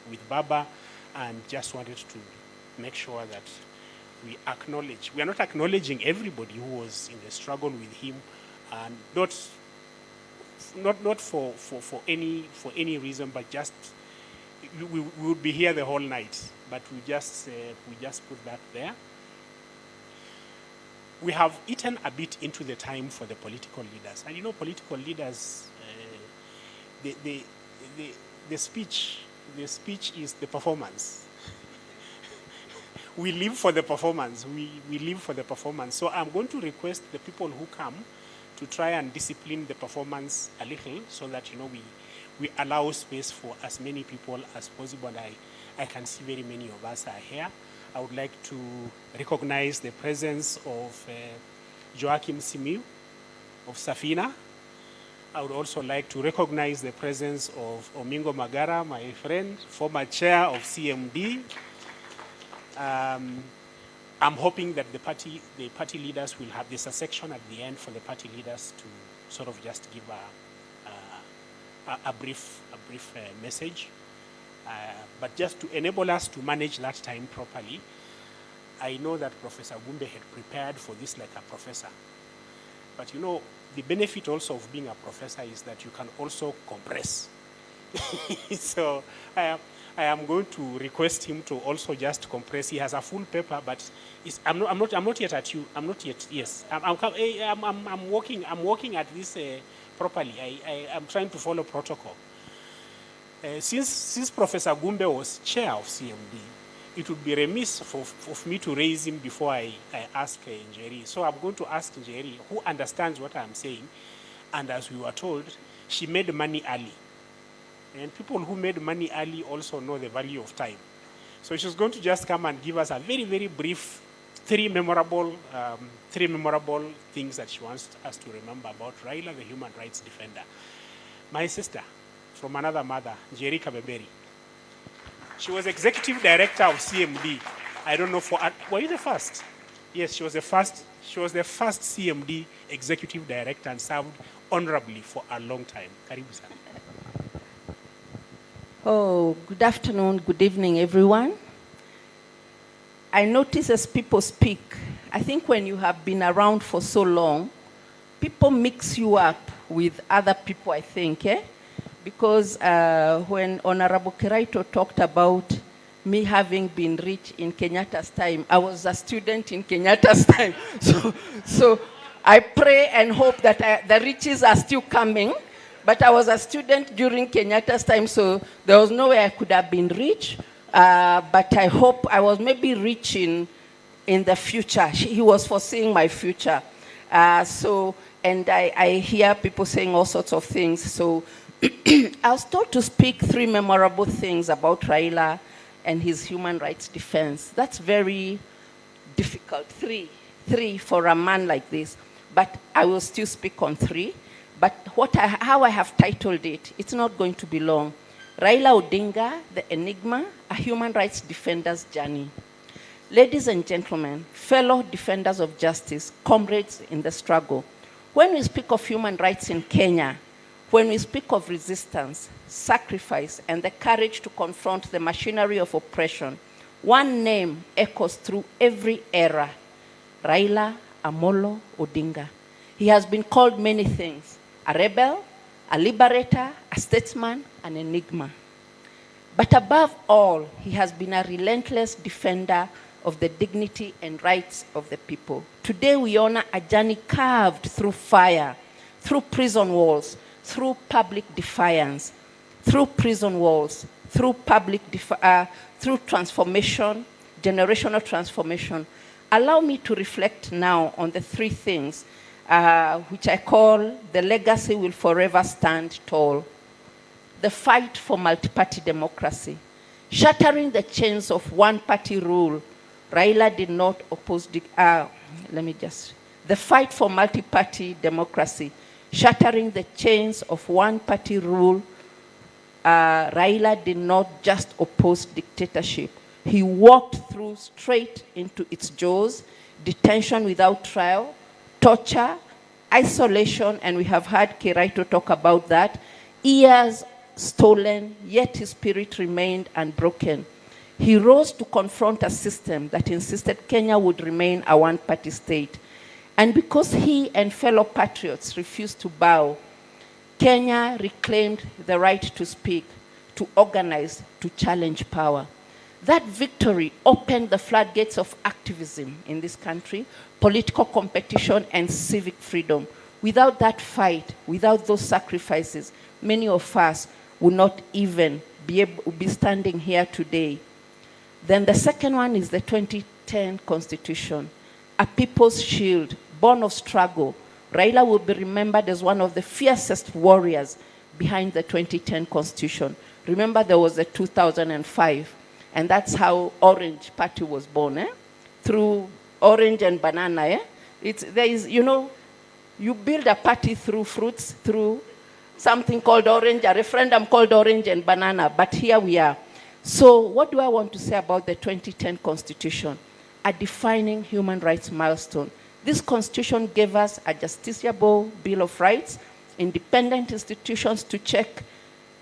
with Baba, and just wanted to make sure that we acknowledge. We are not acknowledging everybody who was in the struggle with him, and not for any reason, but just we would be here the whole night. But we just put that there. We have eaten a bit into the time for the political leaders, and you know, political leaders, the speech is the performance. We live for the performance. We live for the performance. So I'm going to request the people who come to try and discipline the performance a little, so that, you know, we allow space for as many people as possible. And I can see very many of us are here. I would like to recognize the presence of Joachim Simiu of Safina. I would also like to recognize the presence of Omingo Magara, my friend, former chair of CMD. I'm hoping that the party leaders will have this a section at the end for the party leaders to sort of just give a brief message. But just to enable us to manage that time properly, I know that Professor Gumbe had prepared for this like a professor. But you know, the benefit also of being a professor is that you can also compress. So I am going to request him to also just compress. He has a full paper, but I'm not yet at you. I'm not yet. Yes, I'm working at this properly. I'm trying to follow protocol. Since Professor Gumbe was chair of CMD, it would be remiss of me to raise him before I ask Njeri. So I'm going to ask Njeri, who understands what I'm saying, and as we were told, she made money early. And people who made money early also know the value of time. So she's going to just come and give us a very, very brief, three memorable things that she wants us to remember about Raila, the human rights defender. My sister, from another mother, Njeri Kabeberi. She was executive director of CMD. I don't know were you the first? Yes, she was the first. She was the first CMD executive director and served honorably for a long time. Karibu sana. Oh, good afternoon, good evening, everyone. I notice as people speak, I think when you have been around for so long, people mix you up with other people, I think, eh? Because when Honorable Keraito talked about me having been rich in Kenyatta's time, I was a student in Kenyatta's time. So I pray and hope that the riches are still coming. But I was a student during Kenyatta's time, so there was no way I could have been rich. But I hope I was maybe rich in the future. He was foreseeing my future. And I hear people saying all sorts of things. So I was told to speak three memorable things about Raila and his human rights defense. That's very difficult. Three for a man like this. But I will still speak on three. But how I have titled it, it's not going to be long. Raila Odinga, the Enigma, a human rights defender's journey. Ladies and gentlemen, fellow defenders of justice, comrades in the struggle, when we speak of human rights in Kenya, when we speak of resistance, sacrifice, and the courage to confront the machinery of oppression, one name echoes through every era: Raila Amolo Odinga. He has been called many things: a rebel, a liberator, a statesman, an enigma. But above all, he has been a relentless defender of the dignity and rights of the people. Today we honor a journey carved through fire, through prison walls, through public defiance, through prison walls, through through transformation, generational transformation. Allow me to reflect now on the three things which I call the legacy will forever stand tall. The fight for multi-party democracy. Shattering the chains of one-party rule, Raila did not oppose the fight for multi-party democracy. Shattering the chains of one-party rule, Raila did not just oppose dictatorship. He walked through straight into its jaws: detention without trial, torture, isolation, and we have heard Keraito talk about that, years stolen, yet his spirit remained unbroken. He rose to confront a system that insisted Kenya would remain a one-party state. And because he and fellow patriots refused to bow, Kenya reclaimed the right to speak, to organize, to challenge power. That victory opened the floodgates of activism in this country, political competition, and civic freedom. Without that fight, without those sacrifices, many of us would not even be standing here today. Then the second one is the 2010 Constitution, a people's shield, born of struggle. Raila will be remembered as one of the fiercest warriors behind the 2010 Constitution. Remember, there was the 2005, and that's how Orange Party was born, through orange and banana. There is, you know, you build a party through fruits, through something called orange, a referendum called orange and banana, but here we are. So what do I want to say about the 2010 Constitution? A defining human rights milestone. This Constitution gave us a justiciable Bill of Rights, independent institutions to check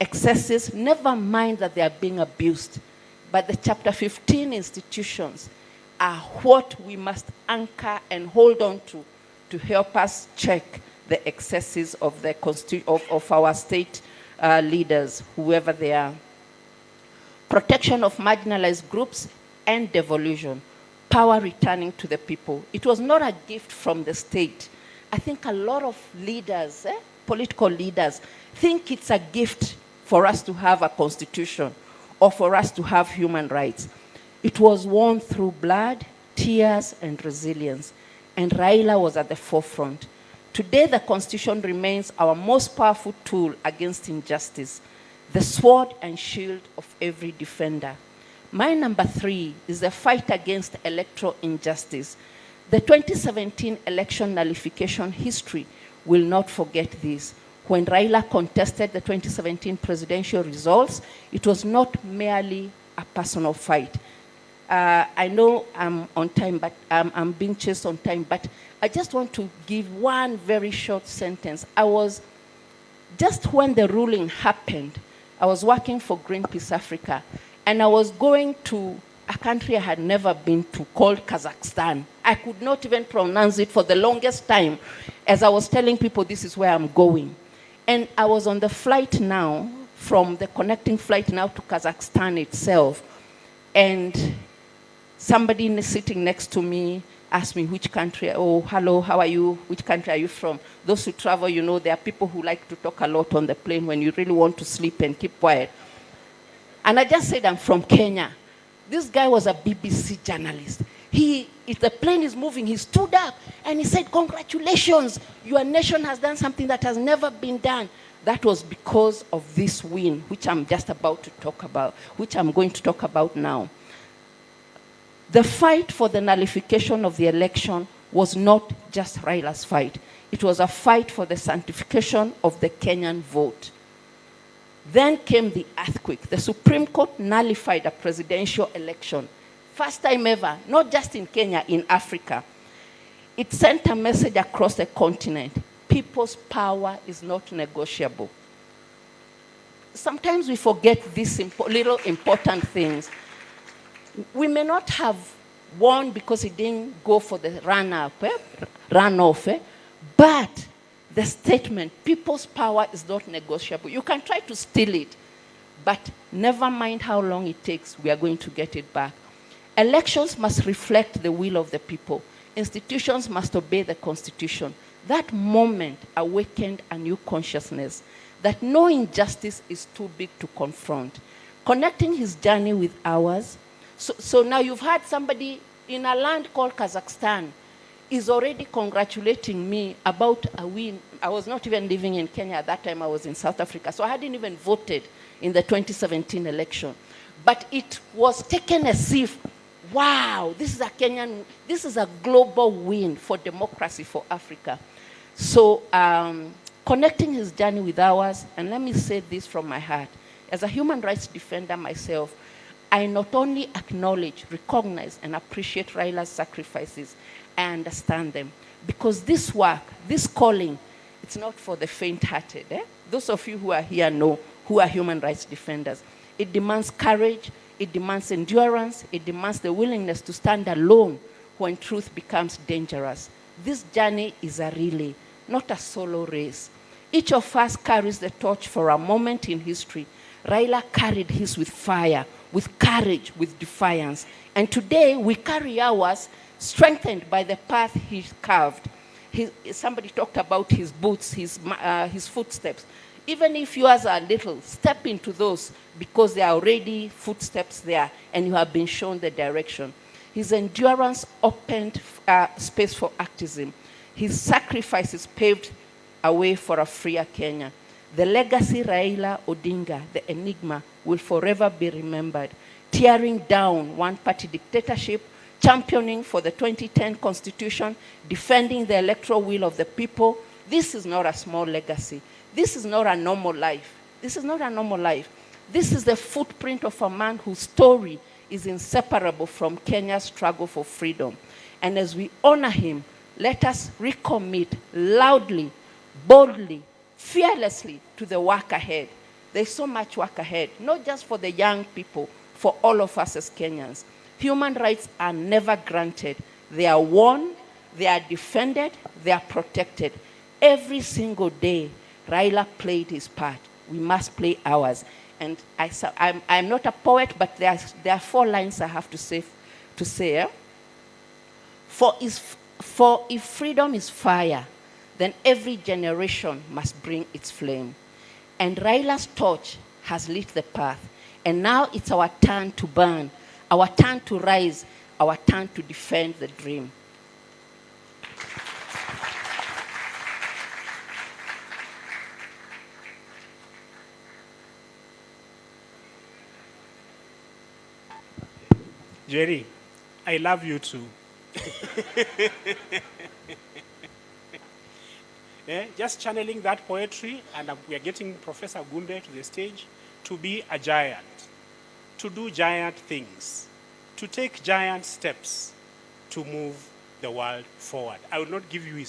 excesses, never mind that they are being abused. But the Chapter 15 institutions are what we must anchor and hold on to help us check the excesses of, of our state leaders, whoever they are. Protection of marginalized groups and devolution. Power returning to the people. It was not a gift from the state. I think a lot of leaders, political leaders, think it's a gift for us to have a constitution or for us to have human rights. It was won through blood, tears, and resilience. And Raila was at the forefront. Today, the Constitution remains our most powerful tool against injustice, the sword and shield of every defender. My number 3 is the fight against electoral injustice. The 2017 election nullification history will not forget this. When Raila contested the 2017 presidential results, it was not merely a personal fight. I know I'm on time, but I'm being chased on time, but I just want to give one very short sentence. Just when the ruling happened, I was working for Greenpeace Africa, and I was going to a country I had never been to called Kazakhstan. I could not even pronounce it for the longest time as I was telling people this is where I'm going. And I was on the flight now, from the connecting flight now to Kazakhstan itself. And somebody sitting next to me asked me which country, oh, hello, how are you? Which country are you from? Those who travel, you know, there are people who like to talk a lot on the plane when you really want to sleep and keep quiet. And I just said, I'm from Kenya. This guy was a BBC journalist. If the plane is moving, he stood up and he said, congratulations, your nation has done something that has never been done. That was because of this win, which I'm just about to talk about, which I'm going to talk about now. The fight for the nullification of the election was not just Raila's fight. It was a fight for the sanctification of the Kenyan vote. Then came the earthquake. The Supreme Court nullified a presidential election. First time ever, not just in Kenya, in Africa. It sent a message across the continent. People's power is not negotiable. Sometimes we forget these little important things. We may not have won because it didn't go for the runoff, but the statement, people's power is not negotiable. You can try to steal it, but never mind how long it takes, we are going to get it back. Elections must reflect the will of the people. Institutions must obey the Constitution. That moment awakened a new consciousness that no injustice is too big to confront. Connecting his journey with ours. So now you've had somebody in a land called Kazakhstan is already congratulating me about a win. I was not even living in Kenya at that time. I was in South Africa. So I hadn't even voted in the 2017 election. But it was taken as if, wow, this is a global win for democracy for Africa. So connecting his journey with ours, and let me say this from my heart, as a human rights defender myself, I not only acknowledge, recognize, and appreciate Raila's sacrifices, I understand them. Because this work, this calling, it's not for the faint-hearted. Those of you who are here know who are human rights defenders. It demands courage, it demands endurance, it demands the willingness to stand alone when truth becomes dangerous. This journey is a relay, not a solo race. Each of us carries the torch for a moment in history. Raila carried his with fire, with courage, with defiance. And today we carry ours strengthened by the path he carved. Somebody talked about his boots, his footsteps. Even if yours are little, step into those because there are already footsteps there and you have been shown the direction. His endurance opened space for activism. His sacrifices paved a way for a freer Kenya. The legacy Raila Odinga, the enigma, will forever be remembered. Tearing down one-party dictatorship, championing for the 2010 Constitution, defending the electoral will of the people. This is not a small legacy. This is not a normal life. This is not a normal life. This is the footprint of a man whose story is inseparable from Kenya's struggle for freedom. And as we honor him, let us recommit loudly, boldly, fearlessly to the work ahead. There's so much work ahead, not just for the young people, for all of us as Kenyans. Human rights are never granted. They are won, they are defended, they are protected. Every single day, Raila played his part. We must play ours. And I'm not a poet, but there are 4 lines I have to say. For if freedom is fire, then every generation must bring its flame. And Raila's torch has lit the path. And now it's our turn to burn, our turn to rise, our turn to defend the dream. Njeri, I love you too. Just channeling that poetry, and we are getting Professor Gumbe to the stage to be a giant, to do giant things, to take giant steps to move the world forward. I will not give you his